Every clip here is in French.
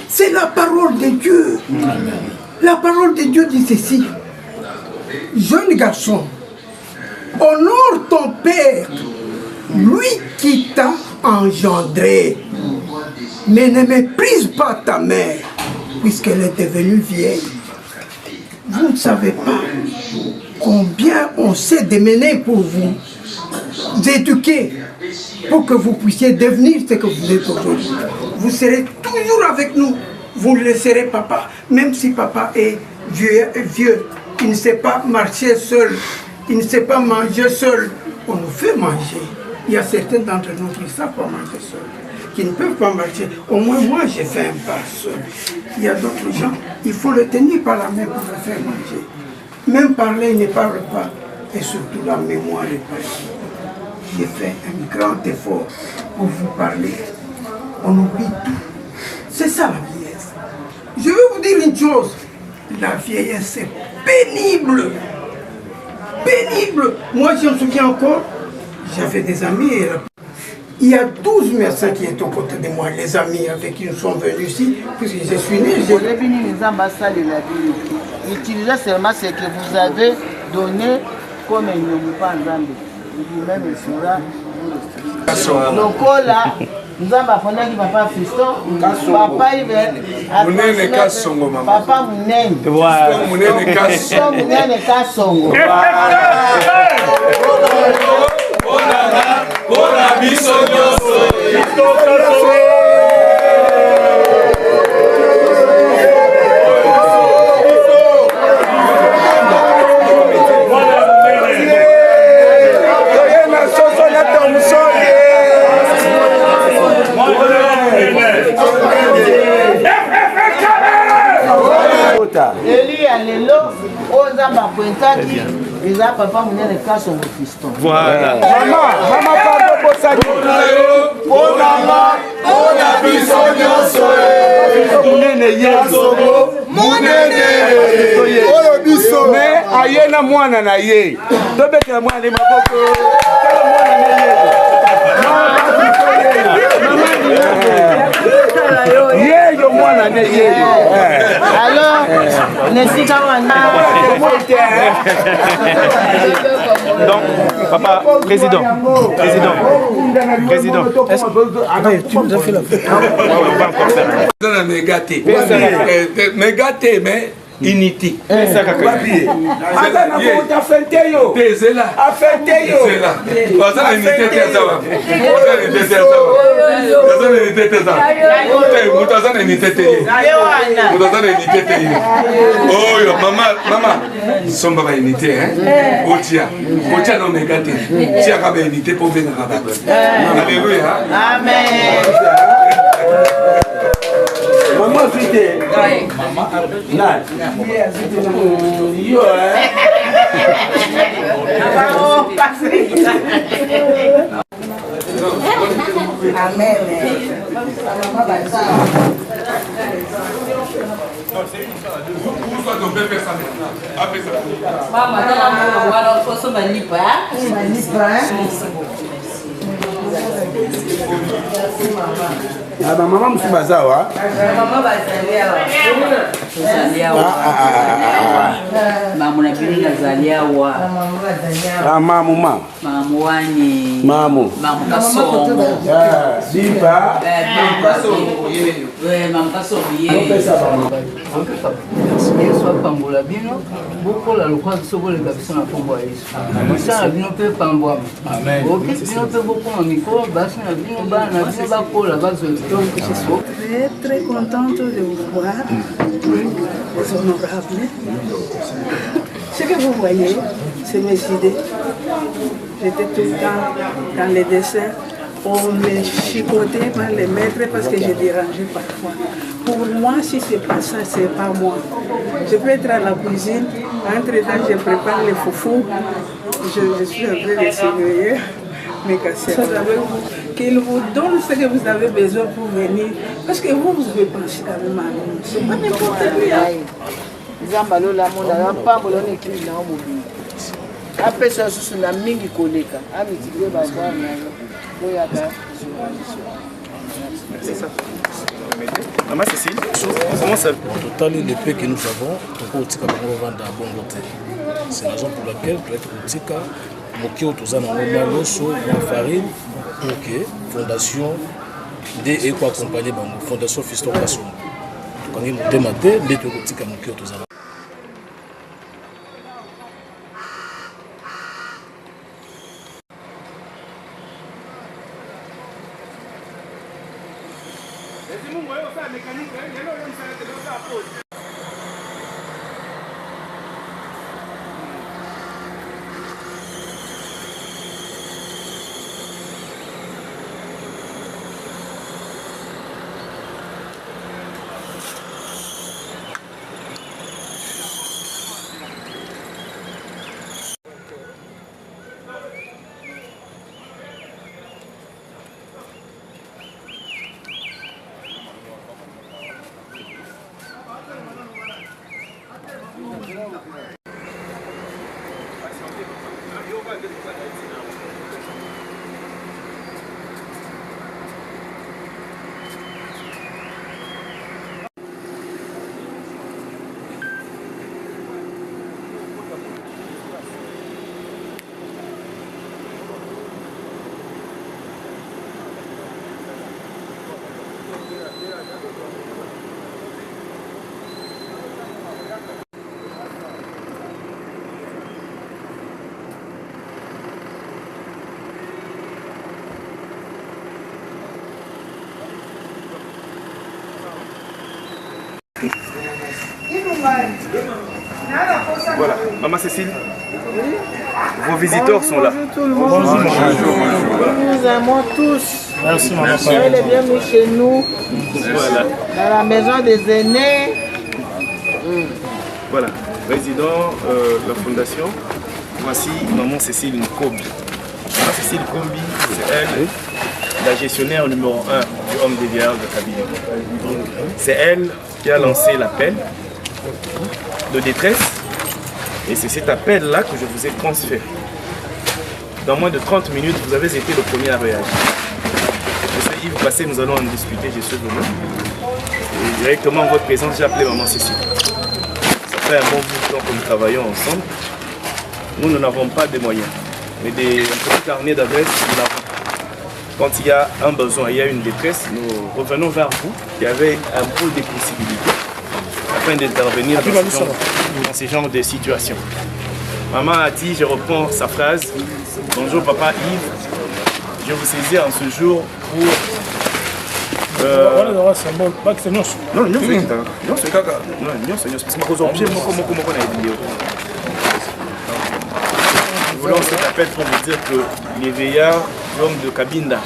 C'est la parole de Dieu. La parole de Dieu dit ceci. Jeune garçon, honore ton père, lui qui t'a engendré. Mais ne méprise pas ta mère, puisqu'elle est devenue vieille. Vous ne savez pas combien on s'est démené pour vous éduquer, pour que vous puissiez devenir ce que vous êtes aujourd'hui. Vous serez toujours avec nous. Vous laisserez papa, même si papa est vieux, il ne sait pas marcher seul, il ne sait pas manger seul. On nous fait manger. Il y a certains d'entre nous qui ne savent pas manger seul, qui ne peuvent pas marcher. Au moins moi j'ai fait un pas seul. Il y a d'autres gens, il faut le tenir par la main pour le faire manger. Même parler, il ne parle pas. Et surtout la mémoire est pas. J'ai fait un grand effort pour vous parler. On oublie tout. C'est ça la vieillesse. Je vais vous dire une chose. La vieillesse c'est pénible. Pénible. Moi je me souviens encore, j'avais des amis. Il y a 12 médecins qui étaient aux côtés de moi, les amis avec qui nous sommes venus ici, puisque je suis né. Utilisez seulement ce que vous avez donné comme un pas en Zambie. Lui-même sera. Donc là, nous avons appris que papa Fiston, papa il va. Papa Mounène. Voilà. Mounène Kassongo. Eli alelo oza bakwentaki eza papa Mounène Kassongo Fiston. Voilà. Maman pardon pour ça. Ona biso nyonso Mounène Kassongo Mounène oyo biso mais ayena mwana na ye tobetela mwana de maboko mwana na ye yeyo mwana na ye alors nesika wana donc papa président est-ce que tu nous as fait la fête? On va encore faire mais gâté mais unité. Maman fité. Maman. Là. Yo Amen. Ah bah maman monsieur Bazawa. Maman Bazawa. Maman Nabini Zaliawa. Ah maman. Maman Wani. Maman. Maman Kassongo. Diva. Maman Kassongo. Soit pambola bino, beaucoup la loi de sauver les personnes à Pombois. Ça, bino peut pamboa. Amen. Ok, bino peut beaucoup en micro, bassin, bino ban, bino bako la base. Donc, je suis très contente de vous voir, les honorables. Ce que vous voyez, c'est mes idées. J'étais tout le temps dans les dessins. On me chicotait par les maîtres parce que je dérangeais parfois. Pour moi, si ce n'est pas ça, ce n'est pas moi. Je peux être à la cuisine, entre-temps, je prépare les foufous, je suis en train de surveiller mes cassettes. Qu'il vous donne ce que vous avez besoin pour venir, parce que vous avez pensé à même à nous. Ce n'est pas n'importe quoi. Après ça, c'est la mingi koleka. Amitié, bah, C'est ça. Maman Cécile, comment ça? Au total, les paix que nous avons, on peut vendre à bon côté. C'est la raison pour laquelle tu as été Mokio Tozana Maloso, Farine, OK, Fondation D et quoi accompagner Fondation Fiston Kasson. Quand il nous dématé, les deux côtés comme Mokio Tozana. Voilà, Maman Cécile, vos visiteurs sont là. Bonjour tout le monde. Bonjour. Nous aimons tous. Merci, maman. Soyez les bienvenus chez nous, Voilà. dans la maison des aînés. Voilà, président de la fondation. Voici Maman Cécile Nkombi. Maman Cécile Nkombi, c'est elle, la gestionnaire numéro 1 du Homme des Vieillards de Kabylie. C'est elle qui a lancé l'appel de détresse. Et c'est cet appel-là que je vous ai transféré. Dans moins de 30 minutes, vous avez été le premier à réagir. Monsieur Yves Passé, nous allons en discuter, je suis venu. Et directement en votre présence, j'ai appelé Maman Cécile. Ça fait un bon bout de temps que nous travaillons ensemble. Nous n'avons pas de moyens, mais un petit carnet d'adresses, nous l'avons. Quand il y a un besoin, il y a une détresse, nous revenons vers vous. Il y avait un peu de possibilités afin d'intervenir dans ce genre de situation. Maman a dit, je reprends sa phrase, bonjour papa Yves, je vous saisis en ce jour pour... Nous voulons cet appel pour vous dire que les veillards, l'homme de Cabinda,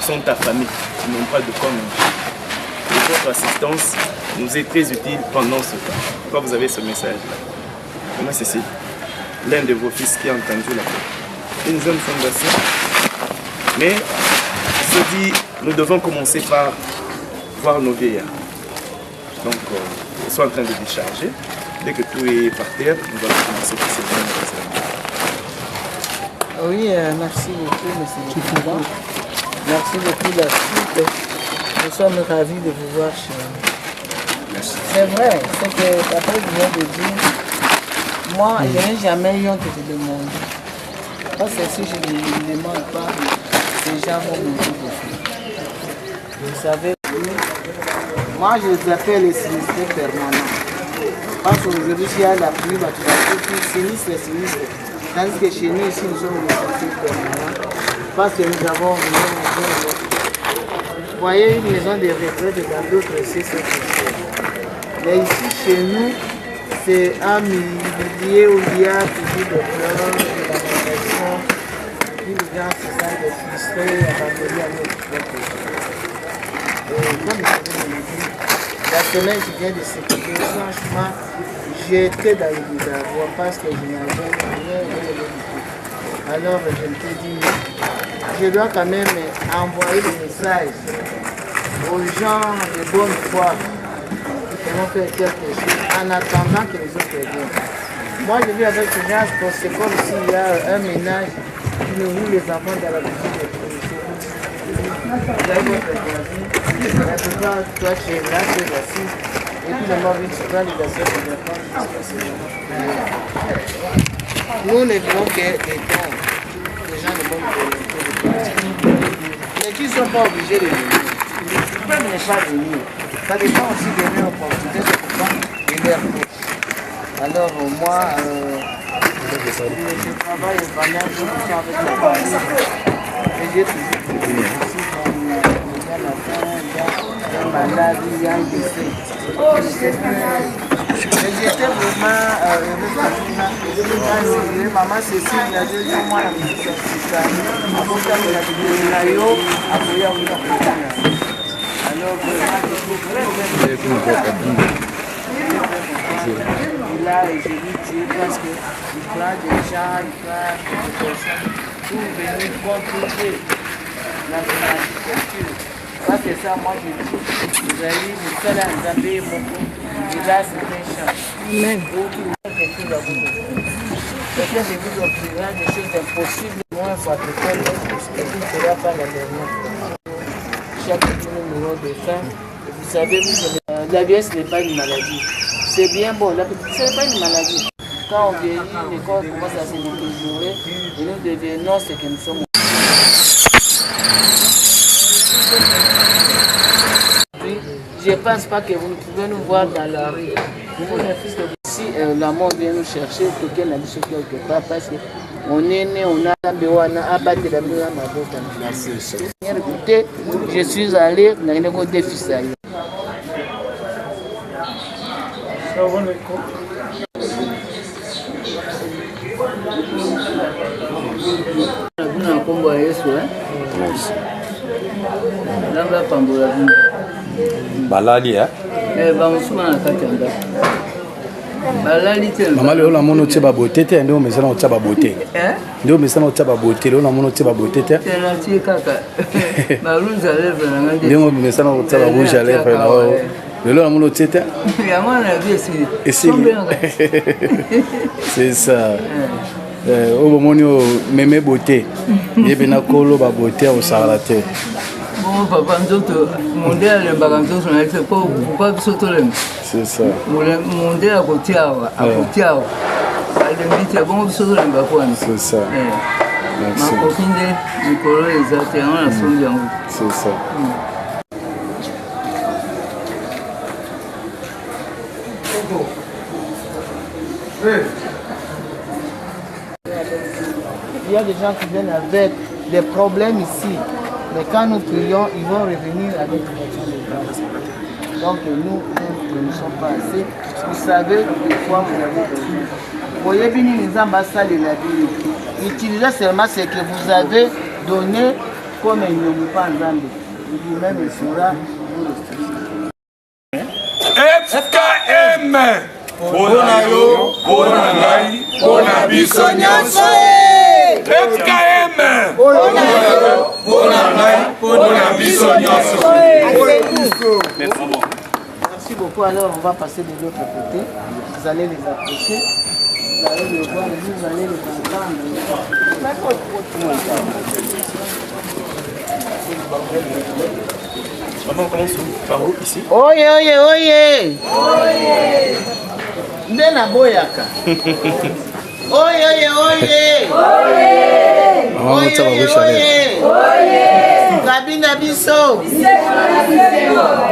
sont ta famille, ils n'ont pas de corps. Et votre assistance nous est très utile pendant ce temps. Pourquoi vous avez ce message-là? Moi, c'est l'un de vos fils qui a entendu l'appel. Une jeune fondation, mais il se dit, nous devons commencer par voir nos veillards. Donc, ils sont en train de décharger. Dès que tout est par terre, nous allons commencer par ces premiers. Oui, merci beaucoup, monsieur le président. Merci beaucoup de la suite. Nous sommes ravis de vous voir chez nous. C'est vrai, c'est que papa vient de dire, moi, je n'ai jamais eu honte de demander. Parce que si je ne demande pas, les gens vont me dire. Vous savez, moi je les appelle les sinistrés permanents. Parce qu'aujourd'hui, s'il y a la pluie, tu vas tout sinistre. Tandis que chez nous, ici, nous sommes les sinistrés permanents. Parce que nous avons une maison. Vous voyez une maison de retraite dans d'autres, c'est ce que c'est. Mais ici, chez nous, c'est un milieu où il y a toujours des pleurs, de la progression. Puis les gens se sentent frustrés, abandonnés à notre propre. Et comme je vous l'ai dit, la semaine qui vient de s'écouter, franchement, j'étais dans le désarroi parce que je n'avais rien du tout. Alors je me suis dit, je dois quand même envoyer des messages aux gens de bonne foi qui vont faire quelque chose en attendant que les autres viennent. Moi, je vis avec ces gens, c'est comme s'il y a un ménage qui nourrit les enfants dans la cuisine. Toi, tu es là, tu es assis. Et puis, le mari, tu prends les assiettes des enfants. Nous, ne vivons que des dons. Les gens ne vont pas mais qui ne sont pas obligés de venir. Ils peuvent ne pas venir. Ça dépend aussi de leur opportunité, c'est pourquoi ils leur poussent. Alors moi, je travaille pendant que je suis avec la famille. Et j'ai toujours aussi un malade, il y a un décès. J'étais vraiment heureuse. Maman Cécile, il y a 2 mois, la musique est alors, il a les héritiers parce qu'il prend des gens, il prend des personnes pour venir contribuer dans l'architecture. Ça, c'est ça, moi je dis, vous allez nous faire un Zambé, mon coup, et là c'est un champ. Amen. Quelqu'un de vous offrira des choses impossibles, moins fabriquées, et vous ne fera pas la dernière. Chaque numéro de faim. Vous savez, la vieillesse n'est pas une maladie. C'est bien bon, ce n'est pas une maladie. Quand on vieillit, le corps commence à se détériorer et nous devenons ce que nous sommes. Je ne pense pas que vous ne pouvez nous voir dans la rue. Si la mort vient nous chercher, quelqu'un a dit ce quelque part parce que on est né, on a abattu la maison à ma botte. Écoutez, je suis allé dans une école de fils. Balali, hein? Maman, on a mon autre beauté, et nous, mais on a beauté. Nous, mais on a beauté, on a mon autre beauté. Nous, mais on a rouge à lèvres. Le long, mon autre c'est ça. Au moment où mémé beauté, il y a une beauté au Sarate. Bon, papa, mon dé a le baganto, c'est pas c'est ça. Mon dé a côté à côté à bon, c'est ça. Ma copine de Nicolas les atterrants à son bien. C'est ça. Il y a des gens qui viennent avec des problèmes ici. Mais quand nous prions, ils vont revenir avec une action de grâce. Donc nous ne sommes pas assez. Vous savez pourquoi vous avez besoin. Vous voyez bien les ambassades de la vie. Utilisez seulement ce que vous avez donné comme il ne veut pas en Zambie. Lui-même il sera vous le FKM Bonayo, Bonangai, Bonabiso Nyonso FKM Bonayo, Bonangai, Bonabiso Nyonso. Merci beaucoup. Alors on va passer de l'autre côté. Vous allez les approcher. Vous allez les voir et vous allez les entendre. Maman, on commence par où ici? Oye, oye, oye! Ndena boyaka. Oye, oye, oye! Oye, oye, oye! Kabina biso!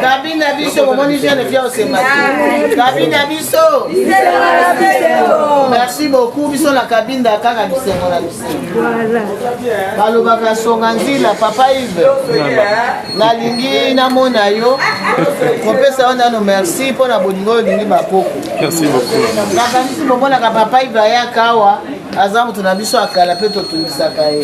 Kabina biso, comment on dit le fier au sématique? Kabina biso! Merci beaucoup, biso la cabine d'Akaka bisengo la bisengo. Balobaka songa nzila, papa Yves. Nalingi na mona yo. Kopesa ona no merci pour na bolingo lingi makoko. Merci beaucoup. Nakanisi bomona ka papa Yves ayaka awa. Azamu tunabiso akala pe to tunisaka ye.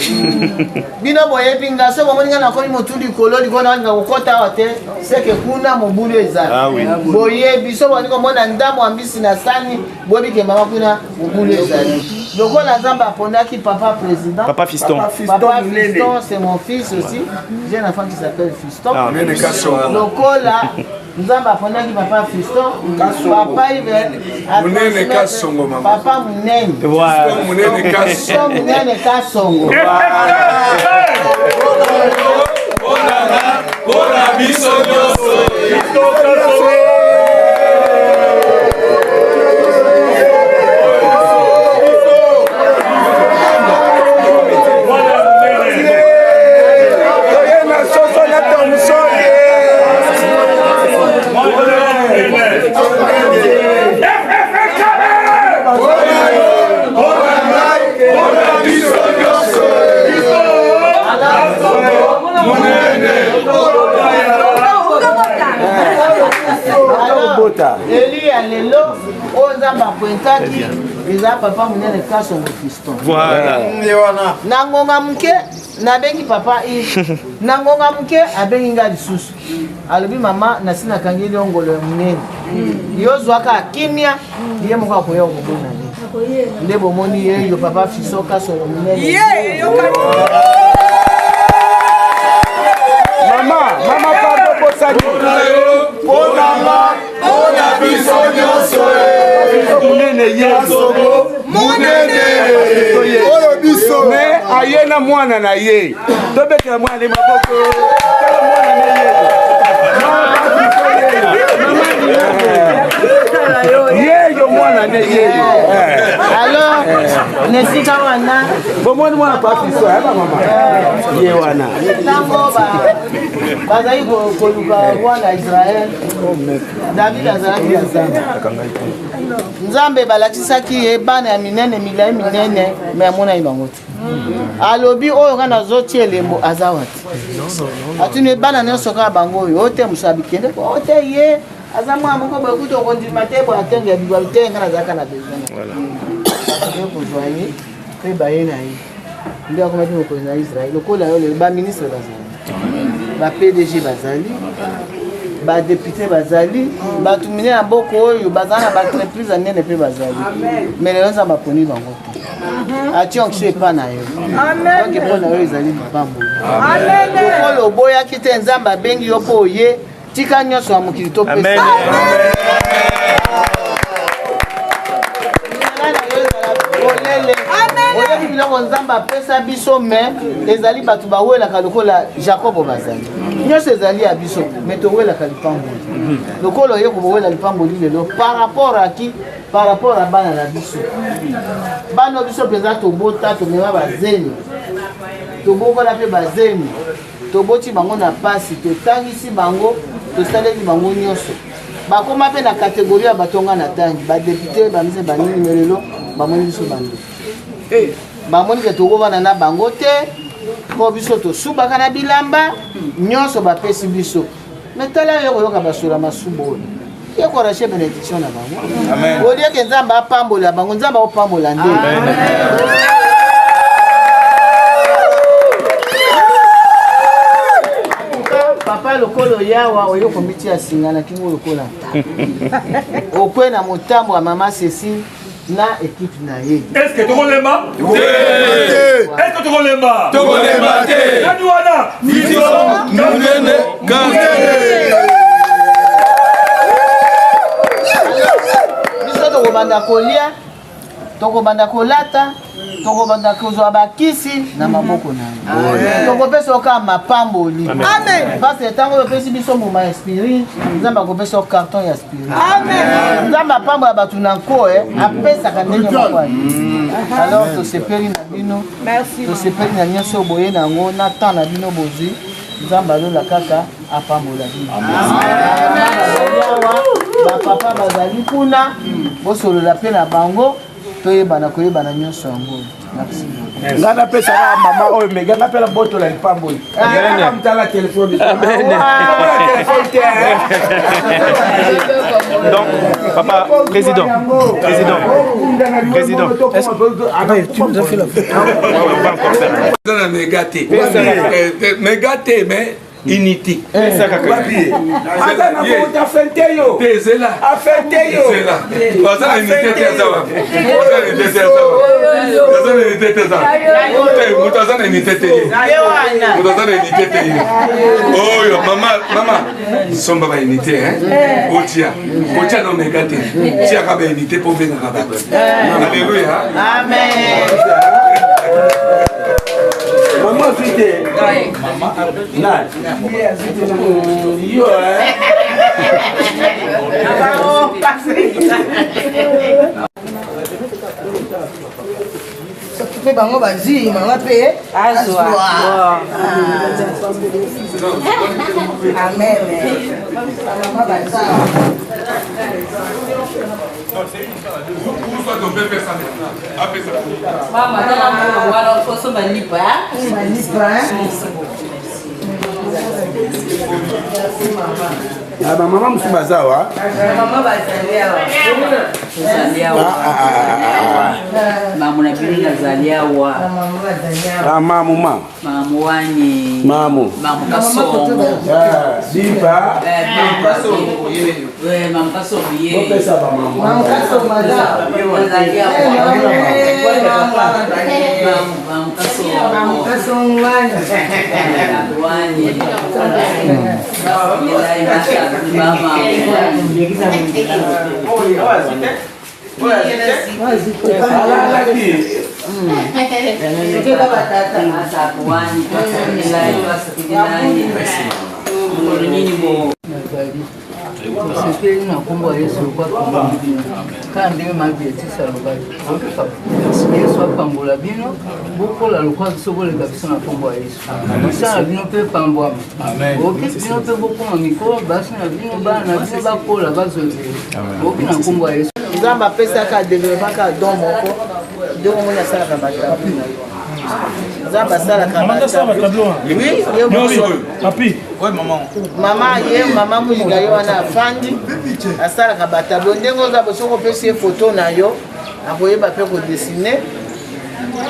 Bino boye pinga so bomoninga na koni motuli kololi kona nga kokota wate seke kuna mobulu ezali. Ah oui. Boye biso boni komona ndamu ambisi na sani bobi ke mama kuna mobulu ezali. Lokola Zamba pondaki papa président. Papa Fiston. Papa Fiston, c'est mon fils aussi. J'ai un enfant qui s'appelle Fiston. Ah, Lokola Nzamba apondaki papa Fiston, papa Ive, Munene Kasongo, maman. papa Munene. Munene Kasongo. Munene Kasongo. Bona biso nyonso. Eli ya lelo Nzambe apointaki eza papa Munene Kasongo Fiston. Voilà. Na ngonga muke nabengi papa Yves. Na ngonga muke abengi nga lisusu. Alobi mama nasina kangeli ongolo ya munene. Yozwaka kimia ndiye moko akoya okobona ni. Nde bomoni ye yo papa Fiston Kasongo Munene. Mama pardon bosani. Ona biso nyonso munene Kasongo munene oyo biso me ayena mwana na ye tobetela mwana le maboko tala mwana na ye yo mwana ne ye Alors nesika wana bomoni mwana pa Fiston ya mama ye wana tango bazali koluka mwana Israel David azalaki na Nzambe balakisaki ye bana ya minene milai minene me amona ibango te alobi oyo kana zotie elembo azawati atuni bana nyonso kaka bango oyo ote musabi kende ote ye aza mwana moko boye kuta okondima te boye atenge ya bibwa te nga nazalaka na besoin kozwa ye mpe baye na ye nde akomaki mokonzi na Israel lokola yo lelo baministre bazali ba-PDG bazali badepute bazali bato minene ya mboka oyo bazala na baentreprise anene mpe bazali me lelo Nzambe aponi bango te atie onction epa na yo donc epo na yo ezali lipamboli lokola oboyaki te Nzambe abengi yo mpo oye tika nyonso ya mokili topesa oyebi biloko Nzambe apesa biso me ezali bato bawelaka lokola Jacob bazali nyonso ezali ya biso me towelaka lipamboli lokola oye kobowela lipamboli lelo par rapport aki par rapport a bana na biso bana biso mpenza tobota tomema bazeni tobokola mpe bazeni toboti bango na pasi totangisi bango tosaleli bango nyonso bakoma mpe na kategori ya batonga na tangi badepute bamise banini me lelo bamoni biso bando bamoni ke tokobana na bango te mpo biso tosubaka na bilamba nyonso bapesi biso me tala yo koyoka basola masuba oyo ye korache benediction na bango olieke Nzambe apambola bango Nzambe opambola nde papa lokolo yawa oyo komiti ya singa na kingo lokola okwe na motambo ya mama Cécile na équipe na ye. Est-ce que tu relèves? Est-ce que tu relèves? Tu relèves? Kadouana, Fiston, Munene, biso tokobanda kolia, tokobanda kolata, tokobanda kozwa bakisi na maboko na ye. Tokopesa oka mapamboli. Amen. Parce que tango opesi biso mbuma ya aspirine, Nzambe akopesa carton ya aspirine. Amen. Nzambe apambola bato na nko apesaka ndenge moko ye. Alors tosepeli na bino. Merci. Tosepeli na nyonso boye nango na temps na bino bozwi. Nzambe alola kaka apambola bino. Bapapa bazali kuna bosolola mpe na bango toyebana koyebana nyonso yango. Merci. Ngana pesa na mama oyo mega ngapela boto la lipamboli. Ngana mtala telefone. Donc, papa, président. Est-ce que tu nous as fait la photo? On va encore faire. Dans la mégaté. Mégaté, mais unité. Papier. Aza na ko afente yo. Tezela. Afente yo. Tezela. Baza unité tezawa. Baza unité tezawa. Baza unité tezawa. Mutu aza unité tezawa. Mutu aza unité tezawa. Oh yo mama somba ba unité hein. Otia. Otia no megate. Tia ka ba unité pour venir à Babel. Alléluia. Amen. Maman c'était maman non yo s'occuper bango bazi mama pe azwa amen mama baza Mama, agora eu posso manipar. mama msubazawa Mama bazaliawa. Mamu na bili nazaliawa. mamu Mamu wani. mamu Kasongo. dipa Kasongo. Mamu Kasongo ye. pesa ba mamu Kasongo bazaliawa. Mamu Kasongo. Mamu Kasongo wani. C'était une combo à Yesu kwa quand ndenge mabietisa lobaki Yesu apambola bino bokola lokwa sokoleka biso na kombo ya Yesu mosala bino mpe pambwama oki bino mpe bokoma mikolo basi na bino bana na bino bakola bazozela oki na kombo ya Yesu nzambe apesaka adevelopaka don moko nde omoni asalaka batablo nzambe asalaka mama ye mama moninga yo wana afandi asalaka batablo ndenge oza bosoki opesi ye foto na yo akoyeba mpe kodessine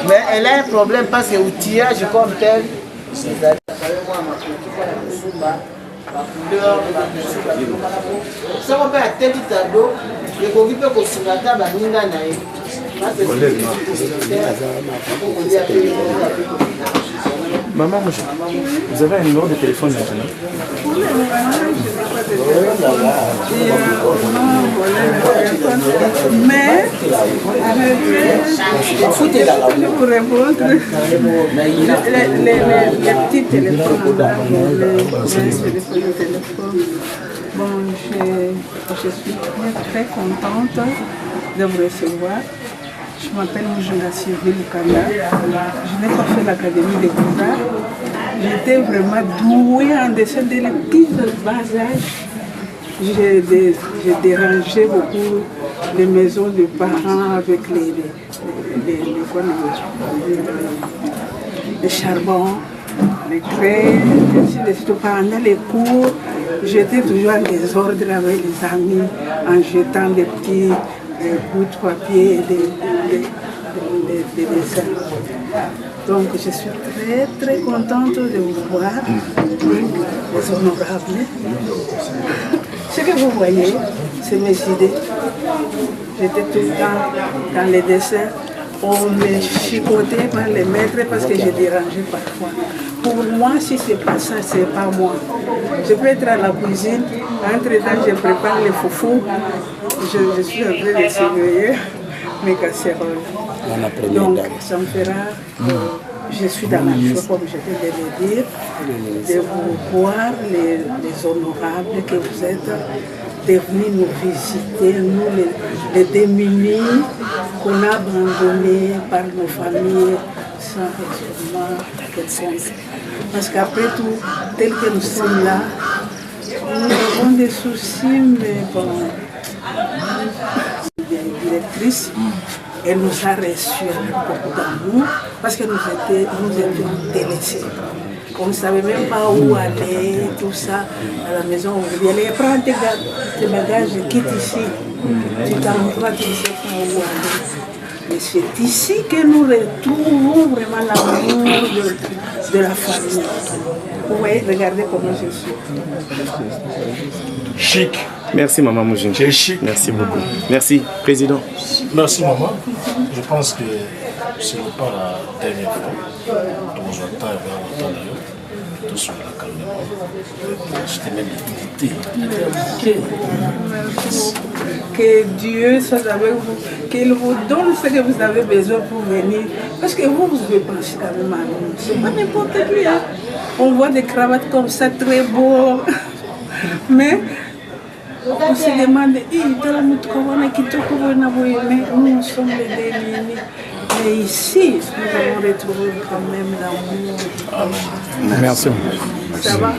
mais elle a un problème parce que outillage comme tel soko mpe ateki tablo ekoki mpe kosunga ata baninga na ye maman vous avez un numéro de téléphone maintenant Mais je vous répondre les petits téléphones. Bon, je suis très contente de vous recevoir. Je m'appelle Mujunga Sylvie Lukanda. Je n'ai pas fait l'académie des beaux-arts. J'étais vraiment douée en dessin dès le petit bas âge. J'ai dérangé beaucoup les maisons de parents avec les charbons, les craies, ainsi de suite. Pendant les cours, j'étais toujours en désordre avec les amis, en jetant des petits bouts de papier et des dessins. Donc je suis très très contente de vous voir, les honorables. Ce que vous voyez, c'est mes idées. J'étais tout le temps dans les dessins. On me chicotait par les maîtres parce que je dérangeais parfois. Pour moi, si c'est pas ça, c'est pas moi. Je peux être à la cuisine, entre-temps je prépare les foufous, je suis en train de surveiller mes casseroles. Donc ça me fera, je suis dans la joie, comme je viens de le dire, de vous voir les honorables que vous êtes, de venir nous visiter, nous les démunis qu'on a abandonnés par nos familles sans raisonnement quelconque. Parce qu'après tout, tel que nous sommes là, nous avons des soucis, mais bon, la directrice, elle nous a reçus avec beaucoup d'amour parce que nous étions délaissés. On ne savait même pas où aller, tout ça, à la maison. On dit, allez, prends tes bagages, quitte ici. Tu t'en vas, tu ne sais pas où aller. Mais c'est ici que nous retrouvons vraiment l'amour de la famille. Vous voyez, regardez comment je suis. Chic. Merci maman Moujine. C'est chic. Merci beaucoup. Merci président. Merci maman. Je pense que ce n'est pas la dernière fois. Donc j'entends d'ailleurs. Tout sur la calmement. J'étais même invité. Que Dieu soit avec vous, qu'il vous donne ce que vous avez besoin pour venir. Parce que vous devez penser quand même à nous. C'est pas n'importe qui. Hein. On voit des cravates comme ça, très beaux. Mais on se demande, mais nous sommes les démunis. Mais ici, nous allons retrouver quand même l'amour. Merci. Ça va?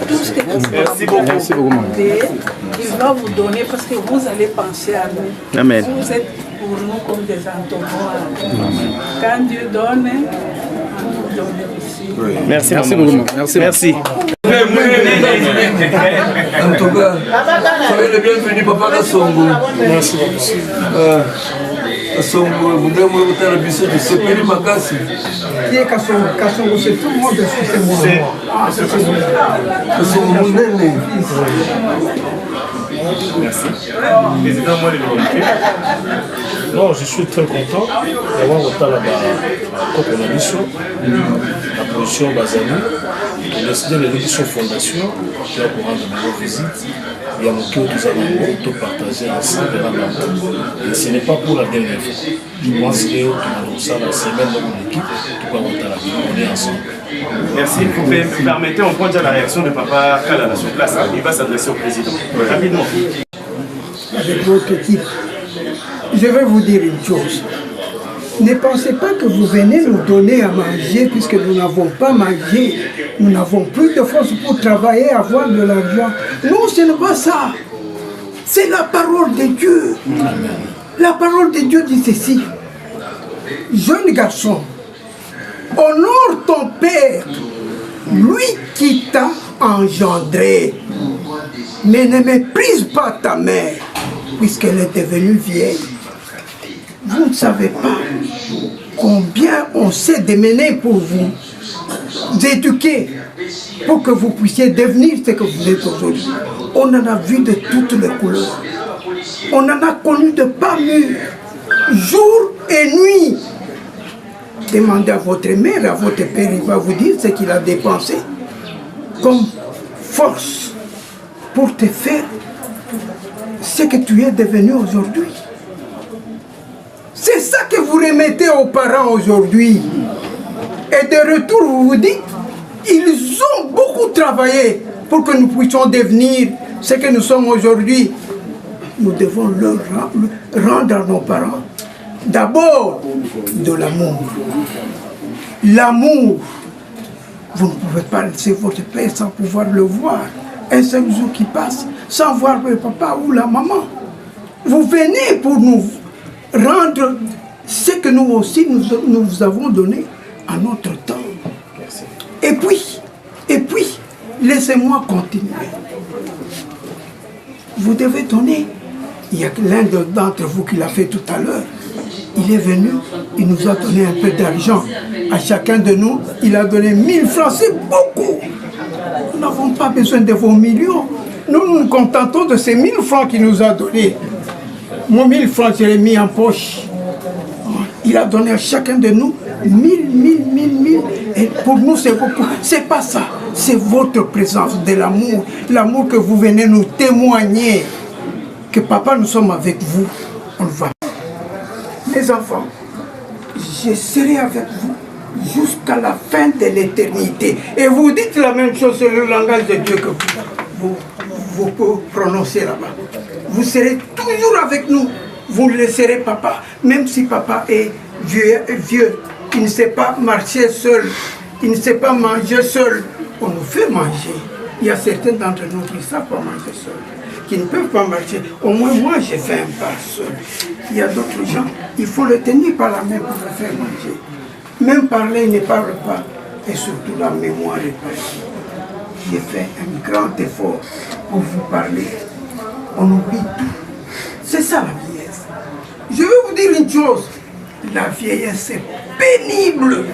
Tout ce que vous Merci beaucoup. Merci beaucoup, maman. il va vous donner parce que vous allez penser à nous. Amen. Vous êtes pour nous comme des entonnoirs. Quand Dieu donne, vous donnez aussi. Merci, Merci maman. beaucoup. Merci. Merci. En tout cas, soyez le bienvenu, Papa Kassongo. Merci beaucoup. Kassongo, vous devez vous faire le bisou de Sepeli Makassi. Qui est Kassongo? Kassongo, c'est tout le monde dessus, c'est moi. Kassongo Mounene. Merci. Président, moi, les Non, je suis très content d'avoir autant la coopération, la position Bazali, de décider de l'édition fondation, qui a pour rendre de visite. Il y a mon cœur tous allons tout partager ensemble. Et ce n'est pas pour la dernière fois. Je pense que tout ça, la semaine de mon équipe, tout va on est ensemble. Merci. Vous me permettez, on prend déjà la réaction de Papa Kalala sur place. Il va s'adresser au président. Rapidement. Avec votre équipe, je vais vous dire une chose. Ne pensez pas que vous venez nous donner à manger puisque nous n'avons pas mangé. Nous n'avons plus de force pour travailler, avoir de l'argent. Non, ce n'est pas ça. C'est la parole de Dieu. La parole de Dieu dit ceci. Jeune garçon, honore ton père, lui qui t'a engendré. Mais ne méprise pas ta mère, puisqu'elle est devenue vieille. Vous ne savez pas combien on s'est démené pour vous éduquer, pour que vous puissiez devenir ce que vous êtes aujourd'hui. On en a vu de toutes les couleurs. On en a connu de pas mûrs, jour et nuit. Demandez à votre mère, à votre père, il va vous dire ce qu'il a dépensé comme force pour te faire ce que tu es devenu aujourd'hui. C'est ça que vous remettez aux parents aujourd'hui. Et de retour, vous vous dites, ils ont beaucoup travaillé pour que nous puissions devenir ce que nous sommes aujourd'hui. Nous devons leur rendre à nos parents d'abord de l'amour. L'amour. Vous ne pouvez pas laisser votre père sans pouvoir le voir. Un seul jour qui passe sans voir le papa ou la maman. Vous venez pour nous rendre ce que nous aussi nous avons donné à notre temps. Et puis, laissez-moi continuer. Vous devez donner. Il y a l'un d'entre vous qui l'a fait tout à l'heure. Il est venu, il nous a donné un peu d'argent. À chacun de nous, il a donné 1000 francs, c'est beaucoup. Nous n'avons pas besoin de vos millions. Nous nous contentons de ces 1000 francs qu'il nous a donnés. Mon 1000 francs, je l'ai mis en poche. Il a donné à chacun de nous 1000. Et pour nous, c'est beaucoup. C'est pas ça. C'est votre présence de l'amour. L'amour que vous venez nous témoigner. Que papa, nous sommes avec vous. On le voit. Mes enfants, je serai avec vous jusqu'à la fin de l'éternité. Et vous dites la même chose sur le langage de Dieu que vous prononcez là-bas. Vous serez toujours avec nous. Vous ne laisserez papa, même si papa est vieux, il ne sait pas marcher seul, il ne sait pas manger seul. On nous fait manger. Il y a certains d'entre nous qui ne savent pas manger seul, qui ne peuvent pas marcher. Au moins moi, j'ai fait un pas seul. Il y a d'autres gens, il faut le tenir par la main pour le faire manger. Même parler, il ne parle pas. Et surtout la mémoire est pas. J'ai fait un grand effort pour vous parler. On oublie tout. C'est ça la vieillesse. Je vais vous dire une chose. La vieillesse est pénible.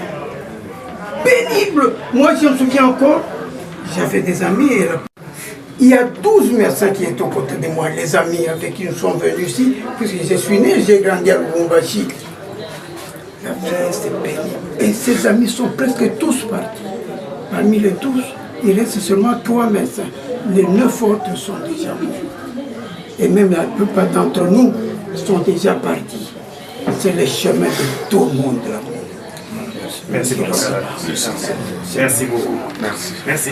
Pénible. Moi, je me souviens encore, j'avais des amis. Il y a 12 médecins qui étaient aux côtés de moi, les amis avec qui nous sommes venus ici, puisque je suis né, j'ai grandi à Lubumbashi. La vieillesse est pénible. Et ces amis sont presque tous partis. Parmi les 12, il reste seulement 3 médecins. Les 9 autres sont déjà morts. Et même la plupart d'entre nous sont déjà partis. C'est le chemin de tout le monde là. Merci beaucoup. Merci beaucoup. Merci. Merci.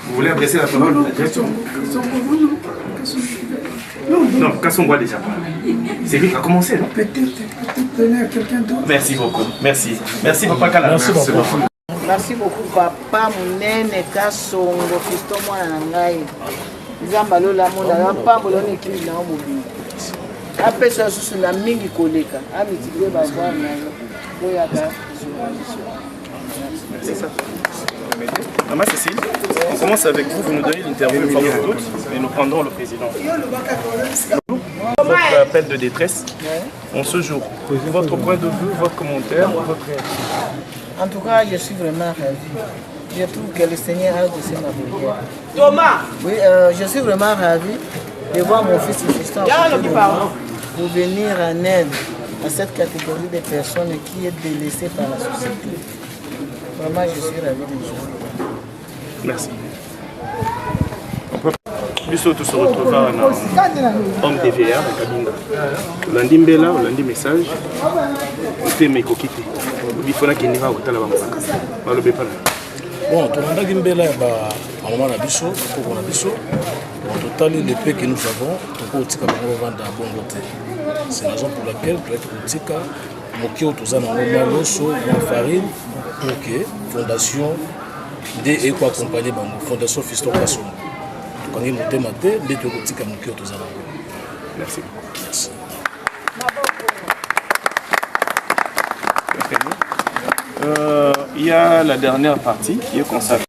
Vous voulez adresser la parole? Non, Kassongo a déjà parlé. C'est lui qui a commencé, non? Peut-être donner à quelqu'un d'autre. Merci beaucoup. Merci. Merci, Papa Kala. Merci beaucoup. Merci beaucoup, papa Munene Kassongo, Fiston mwana na ngai. Nzamba lola mona pambola na ekili na mobili. Apesa susu na mingi koleka. Amitike ba voir na yo. Boyaka. C'est ça. Maman Cécile, on commence avec vous, vous nous donnez l'interview une fois pour toutes et nous prendrons le président. Votre appel de détresse en ce jour. Votre point de vue, votre commentaire, votre réaction. En tout cas, je suis vraiment ravi. Je trouve que le Seigneur a exaucé ma prière. Thomas! Oui, je suis vraiment ravi de voir mon fils Fiston pour venir en aide à cette catégorie de personnes qui est délaissée par la société. Vraiment, je suis ravi de ça. Merci. Biso tout se retrouvera en homme TVR à Kabinda. Lundi Mbela, lundi message. C'était mes coquilles. Il faut qu'il n'y ait pas de Bon, tolandaki mbela ya bamama na biso bakoko na biso totali le paix que nous avons tokotika bango bavanda ya bongo te. C'est la raison pour laquelle toyaki kotika moke oyo toza nango mwa loso mwa farine pour que fondation nde ekoaccompagne bango fondation Fiston Kassongo tokangi motema te nde tokotika moke oyo toza nango. Merci. Merci. Il y a la dernière partie qui est consacrée